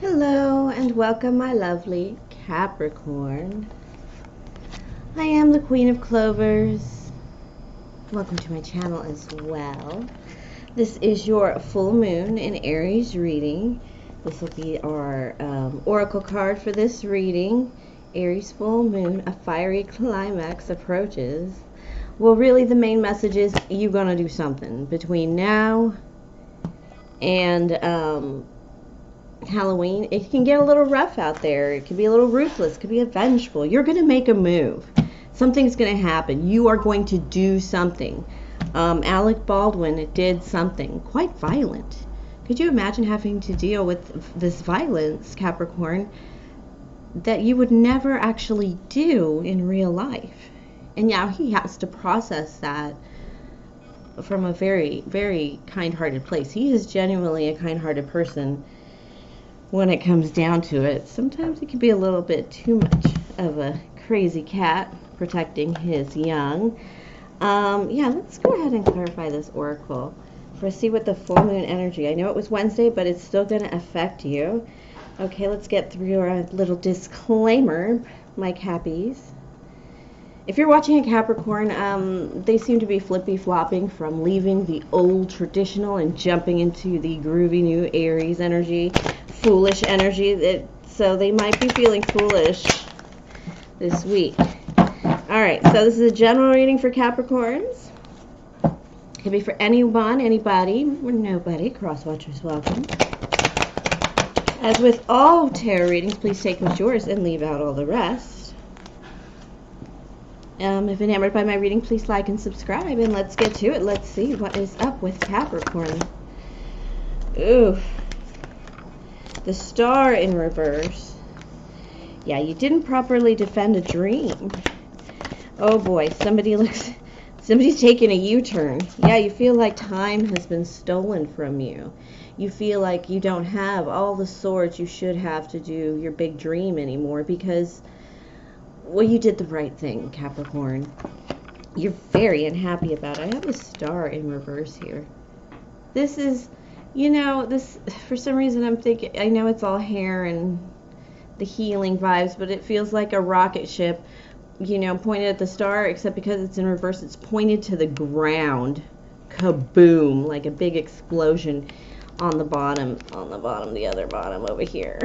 Hello and welcome, my lovely Capricorn. I am the Queen of Clovers. Welcome to my channel as well. This is your full moon in Aries reading. This will be our oracle card for this reading. Aries full moon, a fiery climax approaches. Well, really the main message is you're gonna do something between now and Halloween. It can get a little rough out there. It can be a little ruthless. It could be vengeful. You're going to make a move. Something's going to happen. You are going to do something. Alec Baldwin did something quite violent. Could you imagine having to deal with this violence, Capricorn, that you would never actually do in real life? And now he has to process that from a very, very kind-hearted place. He is genuinely a kind-hearted person. When it comes down to it, sometimes it can be a little bit too much of a crazy cat protecting his young. Yeah, let's go ahead and clarify this oracle for see what the full moon energy. I know it was Wednesday, but it's still going to affect you. Okay, let's get through our little disclaimer, my Cappies. If you're watching a Capricorn, they seem to be flippy-flopping from leaving the old traditional and jumping into the groovy new Aries energy, foolish energy. So they might be feeling foolish this week. Alright, so this is a general reading for Capricorns. It could be for anyone, anybody, or nobody. Cross-watchers welcome. As with all tarot readings, please take what's yours and leave out all the rest. If enamored by my reading, please like and subscribe, and let's get to it. Let's see what is up with Capricorn. Ooh. The Star in reverse. Yeah, you didn't properly defend a dream. Oh boy, somebody's taking a U-turn. Yeah, you feel like time has been stolen from you. You feel like you don't have all the swords you should have to do your big dream anymore because, well, you did the right thing, Capricorn. You're very unhappy about it. I have a Star in reverse here. This is, you know, this, for some reason I'm thinking, I know it's all hair and the healing vibes, but it feels like a rocket ship, you know, pointed at the star, except because it's in reverse, it's pointed to the ground. Kaboom, like a big explosion on the bottom, the other bottom over here.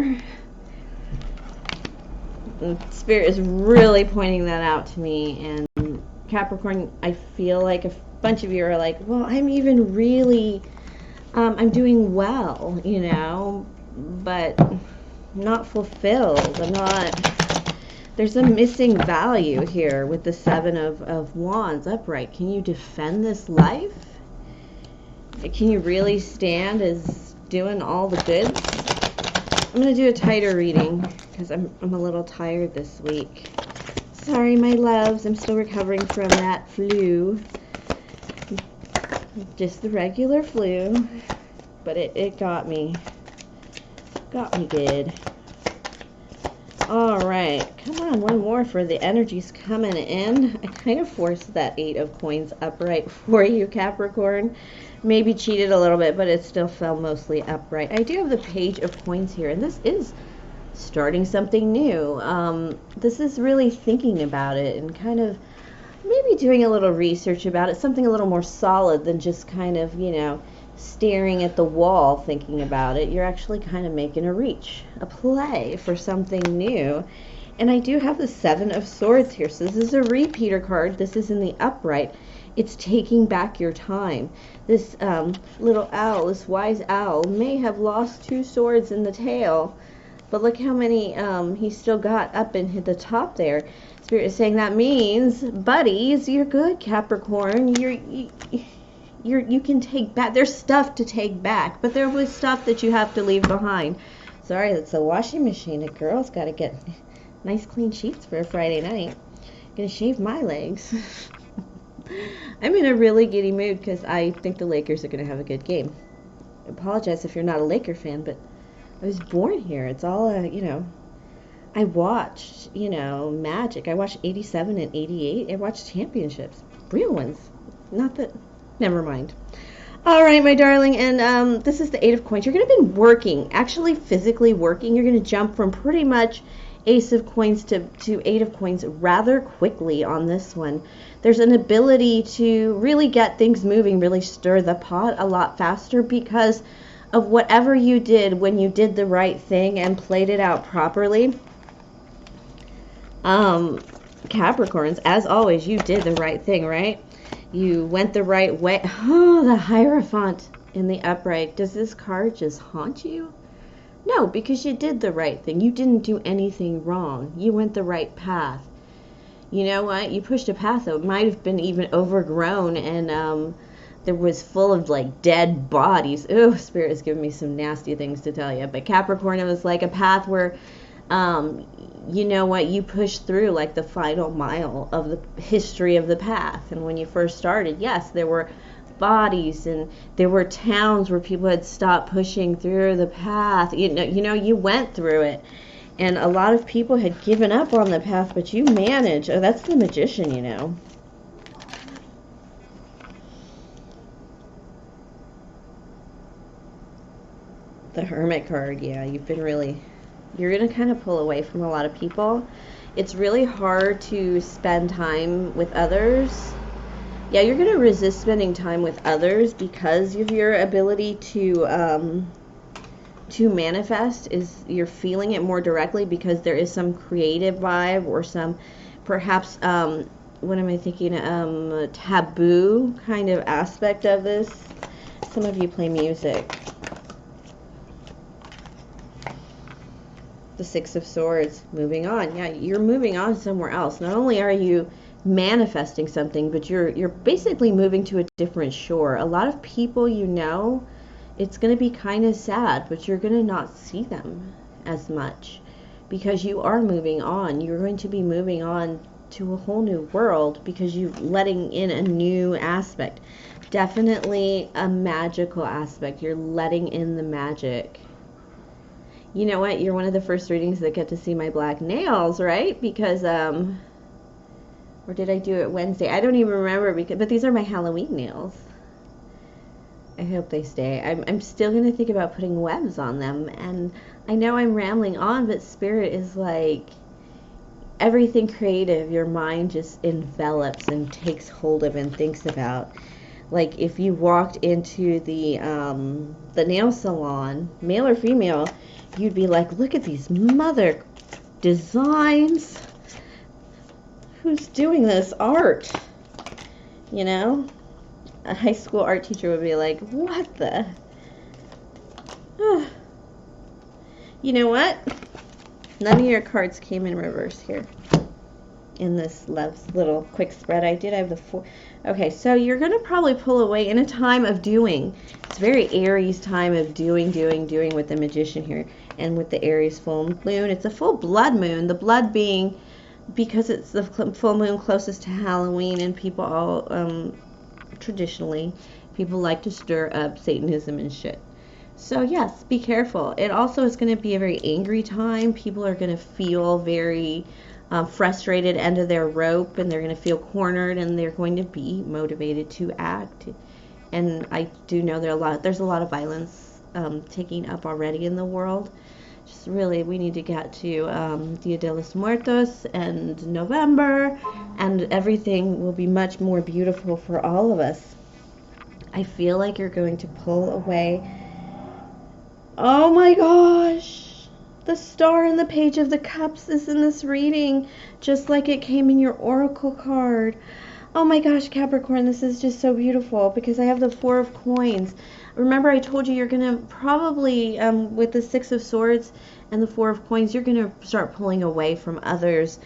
And Spirit is really pointing that out to me, and Capricorn, I feel like a bunch of you are like, well, I'm even really, I'm doing well, you know, but not fulfilled. I'm not, there's a missing value here with the Seven of Wands upright. Can you defend this life? Can you really stand as doing all the goods? I'm going to do a tighter reading because I'm a little tired this week. Sorry, my loves. I'm still recovering from that flu. Just the regular flu. But it got me. Got me good. Alright. Come on, one more for the energies coming in. I kind of forced that 8 of Coins upright for you, Capricorn. Maybe cheated a little bit, but it still fell mostly upright. I do have the Page of Coins here, and this is starting something new. This is really thinking about it and kind of maybe doing a little research about it, something a little more solid than just kind of, you know, staring at the wall thinking about it. You're actually kind of making a reach, a play for something new. And I do have the Seven of Swords here, so this is a repeater card. This is in the upright. It's taking back your time. This little owl, this wise owl, may have lost 2 swords in the tail, but look how many he's still got up in the top there. Spirit is saying that means, buddies, you're good, Capricorn. You can take back. There's stuff to take back, but there was stuff that you have to leave behind. Sorry, that's a washing machine. A girl's got to get nice clean sheets for a Friday night. Gonna shave my legs. I'm in a really giddy mood because I think the Lakers are going to have a good game. I apologize if you're not a Laker fan, but I was born here. It's all, you know, I watched, you know, Magic. I watched 87 and 88. I watched championships. Real ones. Not that, never mind. All right, my darling, and this is the Eight of Coins. You're going to be working, actually physically working. You're going to jump from pretty much Ace of Coins to Eight of Coins rather quickly on this one. There's an ability to really get things moving, really stir the pot a lot faster because of whatever you did when you did the right thing and played it out properly. Capricorns, as always, you did the right thing, right? You went the right way. Oh, the Hierophant in the upright. Does this card just haunt you? No, because you did the right thing. You didn't do anything wrong. You went the right path. You know what? You pushed a path that might have been even overgrown and there was full of like dead bodies. Oh, Spirit is giving me some nasty things to tell you. But Capricorn, it was like a path where you know what, you pushed through like the final mile of the history of the path. And when you first started, yes, there were bodies and there were towns where people had stopped pushing through the path. You know, you went through it. And a lot of people had given up on the path, but you managed. Oh, that's the Magician, you know. The Hermit card, yeah, you've been really... You're going to kind of pull away from a lot of people. It's really hard to spend time with others. Yeah, you're going to resist spending time with others because of your ability to manifest. You're feeling it more directly because there is some creative vibe or some perhaps what am I thinking, taboo kind of aspect of this. Some of you play music. The Six of Swords, moving on. Yeah, you're moving on somewhere else. Not only are you manifesting something, but you're basically moving to a different shore. A lot of people, you know, it's going to be kind of sad, but you're going to not see them as much because you are moving on. You're going to be moving on to a whole new world because you're letting in a new aspect. Definitely a magical aspect. You're letting in the magic. You know what? You're one of the first readings that get to see my black nails, right? Because, or did I do it Wednesday? I don't even remember, but these are my Halloween nails. I hope they stay. I'm still going to think about putting webs on them. And I know I'm rambling on, but Spirit is like everything creative. Your mind just envelops and takes hold of and thinks about. Like if you walked into the nail salon, male or female, you'd be like, look at these mother designs. Who's doing this art? You know? A high school art teacher would be like, what the? You know what? None of your cards came in reverse here. In this little quick spread I did. I have the 4. Okay, so you're going to probably pull away in a time of doing. It's very Aries time of doing with the Magician here. And with the Aries full moon, it's a full blood moon. The blood being because it's the full moon closest to Halloween, and people all traditionally people like to stir up Satanism and shit. So yes, be careful. It also is going to be a very angry time. People are going to feel very frustrated, end of their rope, and they're going to feel cornered, and they're going to be motivated to act. And I do know there's a lot of violence taking up already in the world. Just really, we need to get to Dia de los Muertos and November, and everything will be much more beautiful for all of us. I feel like you're going to pull away. Oh my gosh! The star and the Page of the Cups is in this reading, just like it came in your Oracle card. Oh my gosh, Capricorn, this is just so beautiful because I have the 4 of Coins. Remember, I told you you're going to probably, with the 6 of Swords and the 4 of Coins, you're going to start pulling away from others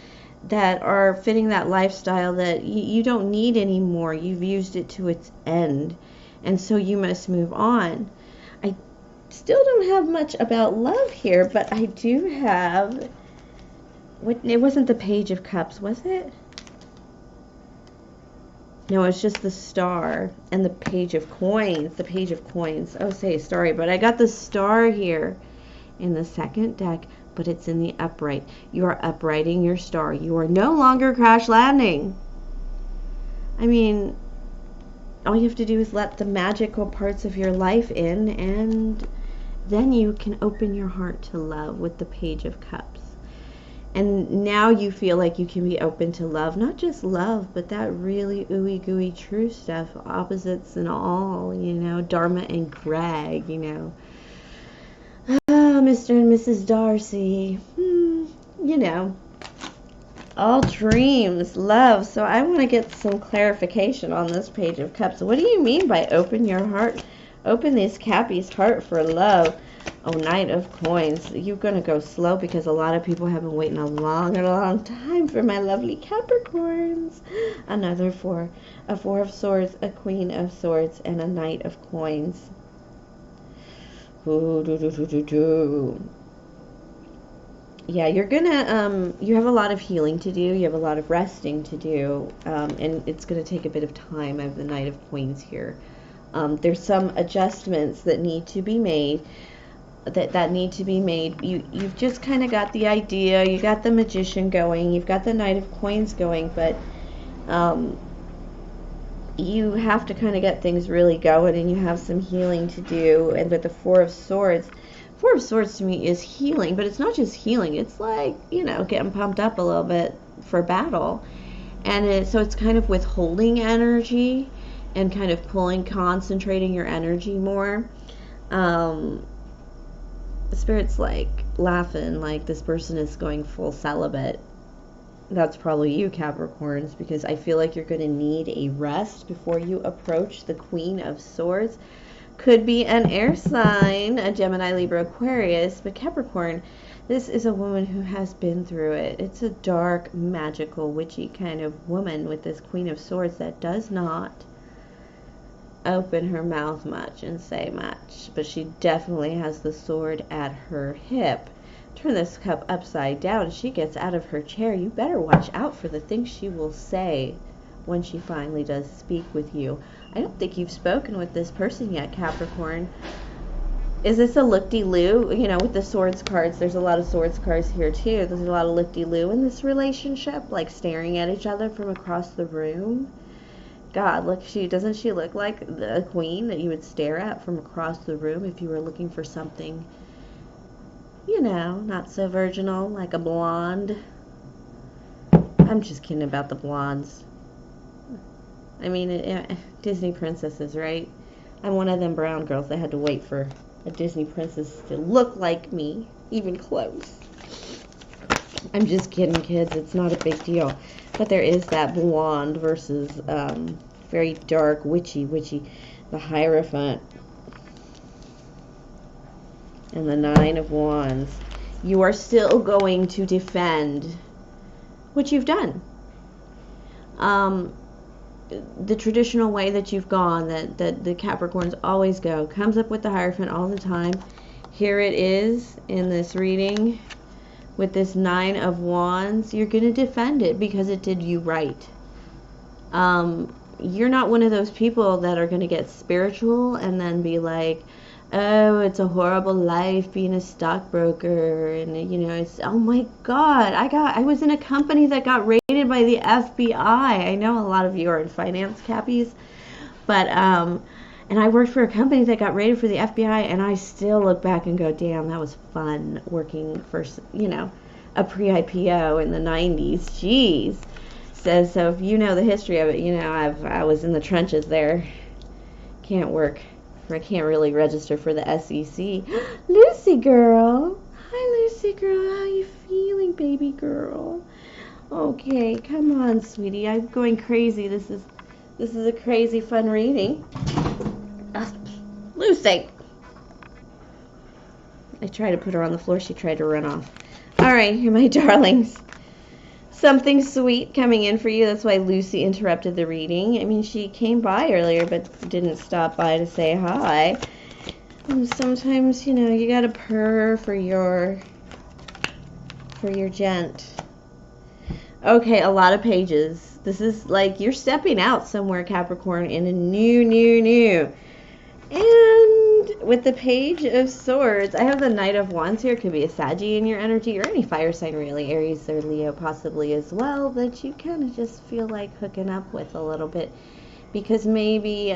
that are fitting that lifestyle that you don't need anymore. You've used it to its end, and so you must move on. I still don't have much about love here, but I do have... It wasn't the Page of Cups, was it? No, it's just the star and the Page of Coins. The Page of Coins. Oh, say sorry, but I got the star here in the second deck, but it's in the upright. You are uprighting your star. You are no longer crash landing. I mean, all you have to do is let the magical parts of your life in, and then you can open your heart to love with the Page of Cups. And now you feel like you can be open to love, not just love, but that really ooey gooey true stuff, opposites and all, you know, Dharma and Greg, you know. Mr. and Mrs. Darcy, you know, all dreams, love. So I want to get some clarification on this Page of Cups. What do you mean by open your heart? Open this Cappy's heart for love. Oh, Knight of Coins. You're going to go slow because a lot of people have been waiting a long time for my lovely Capricorns. Another four. A Four of Swords, a Queen of Swords, and a Knight of Coins. Ooh, yeah, you're gonna, you have a lot of healing to do. You have a lot of resting to do. And it's going to take a bit of time. I have the Knight of Coins here. There's some adjustments that need to be made. That need to be made. You've just kind of got the idea. You got the Magician going. You've got the Knight of Coins going. But you have to kind of get things really going, and you have some healing to do. And with the Four of Swords to me is healing, but it's not just healing. It's like, you know, getting pumped up a little bit for battle. And so it's kind of withholding energy and kind of concentrating your energy more. Spirit's like laughing like this person is going full celibate. That's probably you, Capricorns, because I feel like you're going to need a rest before you approach the Queen of Swords. Could be an air sign, a Gemini, Libra, Aquarius, but Capricorn, this is a woman who has been through it. It's a dark, magical, witchy kind of woman with this Queen of Swords that does not open her mouth much and say much, but she definitely has the sword at her hip. Turn this cup upside down and she gets out of her chair. You better watch out for the things she will say when she finally does speak with you. I don't think you've spoken with this person yet, Capricorn. Is this a look-de-loo? You know, with the swords cards, there's a lot of swords cards here too. There's a lot of look-de-loo in this relationship, like staring at each other from across the room. God, look, doesn't she look like a queen that you would stare at from across the room if you were looking for something, you know, not so virginal, like a blonde? I'm just kidding about the blondes. I mean, Disney princesses, right? I'm one of them brown girls that had to wait for a Disney princess to look like me, even close. I'm just kidding, kids. It's not a big deal. But there is that blonde versus very dark, witchy, the Hierophant. And the Nine of Wands. You are still going to defend what you've done. The traditional way that you've gone, that the Capricorns always go, comes up with the Hierophant all the time. Here it is in this reading. With this Nine of Wands, you're going to defend it because it did you right. You're not one of those people that are going to get spiritual and then be like, oh, it's a horrible life being a stockbroker, and you know, it's, oh my God, I was in a company that got raided by the FBI. I know a lot of you are in finance, Cappies, but and I worked for a company that got raided for the FBI, and I still look back and go, damn, that was fun working for, you know, a pre-IPO in the 90s. Jeez. So if you know the history of it, you know, I was in the trenches there. Can't work, or I can't really register for the SEC. Lucy girl. Hi, Lucy girl. How you feeling, baby girl? Okay, come on, sweetie. I'm going crazy. This is a crazy fun reading. Lucy. I tried to put her on the floor. She tried to run off. All right, here, my darlings. Something sweet coming in for you. That's why Lucy interrupted the reading. I mean, she came by earlier, but didn't stop by to say hi. And sometimes, you know, you gotta purr for your gent. Okay, a lot of pages. This is like you're stepping out somewhere, Capricorn, in a new. And with the Page of Swords, I have the Knight of Wands here. It could be a Saggy in your energy, or any fire sign really, Aries or Leo possibly as well, that you kind of just feel like hooking up with a little bit. because maybe,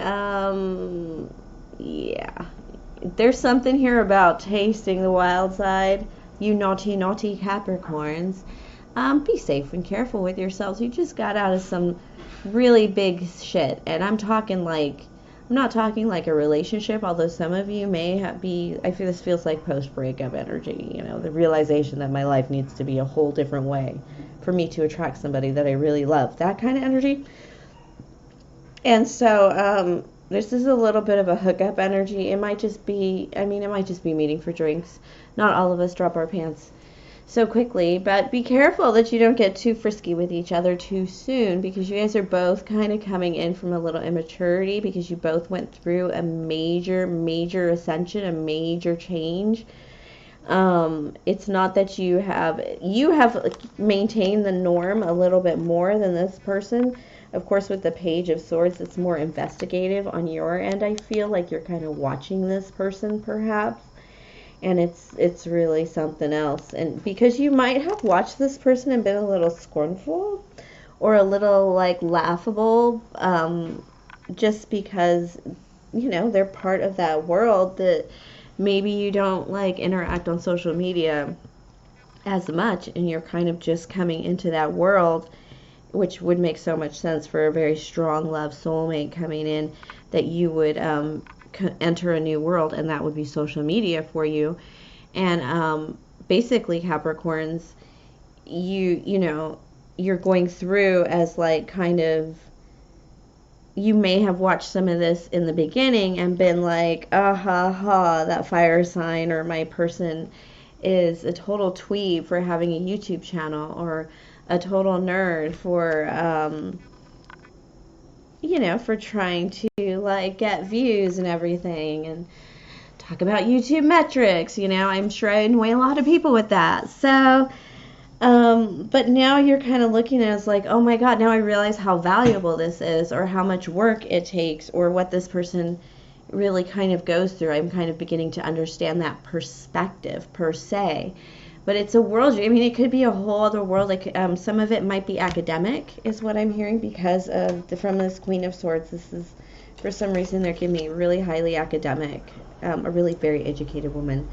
yeah, there's something here about tasting the wild side. You naughty, naughty Capricorns. Be safe and careful with yourselves. You just got out of some really big shit. And I'm not talking like a relationship, although some of you may be, I feel this feels like post-breakup energy, you know, the realization that my life needs to be a whole different way for me to attract somebody that I really love. That kind of energy. And so, this is a little bit of a hookup energy. It might just be, it might just be meeting for drinks. Not all of us drop our pants so quickly, but be careful that you don't get too frisky with each other too soon, because you guys are both kind of coming in from a little immaturity, because you both went through a major ascension, a major change. It's not that you have maintained the norm a little bit more than this person. Of course, with the Page of Swords, it's more investigative on your end. I feel like you're kind of watching this person, perhaps, and it's really something else. And because you might have watched this person and been a little scornful or a little like laughable, just because, you know, they're part of that world that maybe you don't like interact on social media as much, and you're kind of just coming into that world, which would make so much sense for a very strong love soulmate coming in, that you would enter a new world, and that would be social media for you. And basically, Capricorns, you know, you're going through as like kind of, you may have watched some of this in the beginning and been like, ah ha ha, that fire sign, or my person is a total tweeb for having a YouTube channel, or a total nerd for, you know, for trying to like get views and everything, and talk about YouTube metrics. You know, I'm sure I annoy a lot of people with that. So, but now you're kind of looking at it as like, oh my God, now I realize how valuable this is, or how much work it takes, or what this person really kind of goes through. I'm kind of beginning to understand that perspective per se. But it's a world, I mean, it could be a whole other world. Like, some of it might be academic, is what I'm hearing, because of from this Queen of Swords. This is, for some reason, they're giving me really highly academic, a really very educated woman,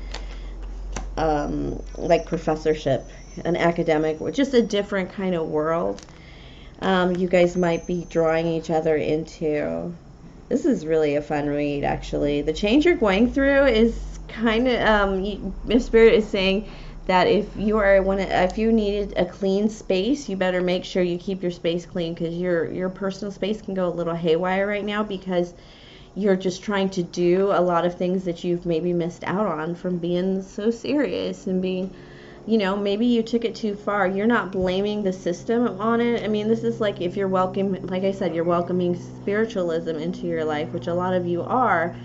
like professorship, an academic, or just a different kind of world. You guys might be drawing each other into. This is really a fun read, actually. The change you're going through is kind of, Spirit is saying that if you needed a clean space, you better make sure you keep your space clean, because your personal space can go a little haywire right now, because you're just trying to do a lot of things that you've maybe missed out on from being so serious and being, you know, maybe you took it too far. You're not blaming the system on it. I mean, this is like if you're like I said, you're welcoming spiritualism into your life, which a lot of you are.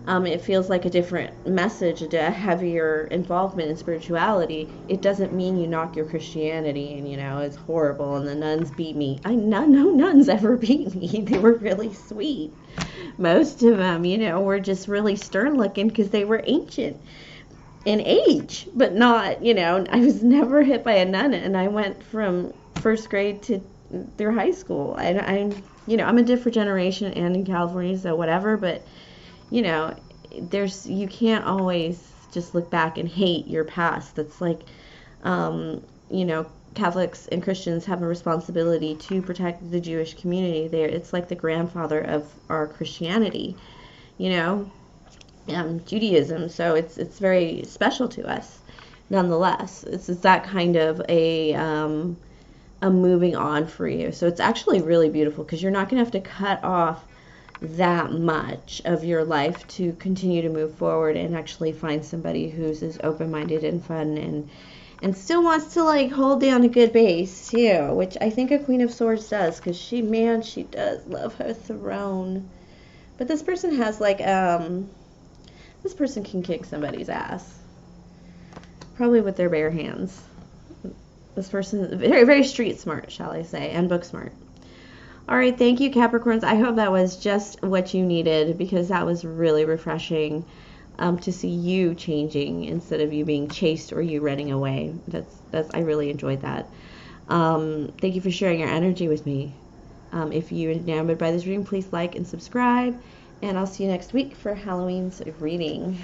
It feels like a different message, a heavier involvement in spirituality. It doesn't mean you knock your Christianity and, you know, it's horrible and the nuns beat me. No nuns ever beat me. They were really sweet. Most of them, you know, were just really stern looking because they were ancient in age, but not, you know, I was never hit by a nun, and I went from first grade to through high school. I'm you know, I'm a different generation and in California, so whatever, but you know, you can't always just look back and hate your past. That's like, you know, Catholics and Christians have a responsibility to protect the Jewish community. It's like the grandfather of our Christianity, you know, Judaism. So it's very special to us, nonetheless. It's that kind of a moving on for you. So it's actually really beautiful, because you're not going to have to cut off that much of your life to continue to move forward and actually find somebody who's as open-minded and fun and still wants to like hold down a good base too, which I think a Queen of Swords does, because she does love her throne. But this person has like this person can kick somebody's ass, probably with their bare hands. This person is very, very street smart, shall I say, and book smart. All right, thank you, Capricorns. I hope that was just what you needed, because that was really refreshing, to see you changing instead of you being chased or you running away. I really enjoyed that. Thank you for sharing your energy with me. If you're enamored by this reading, please like and subscribe. And I'll see you next week for Halloween's reading.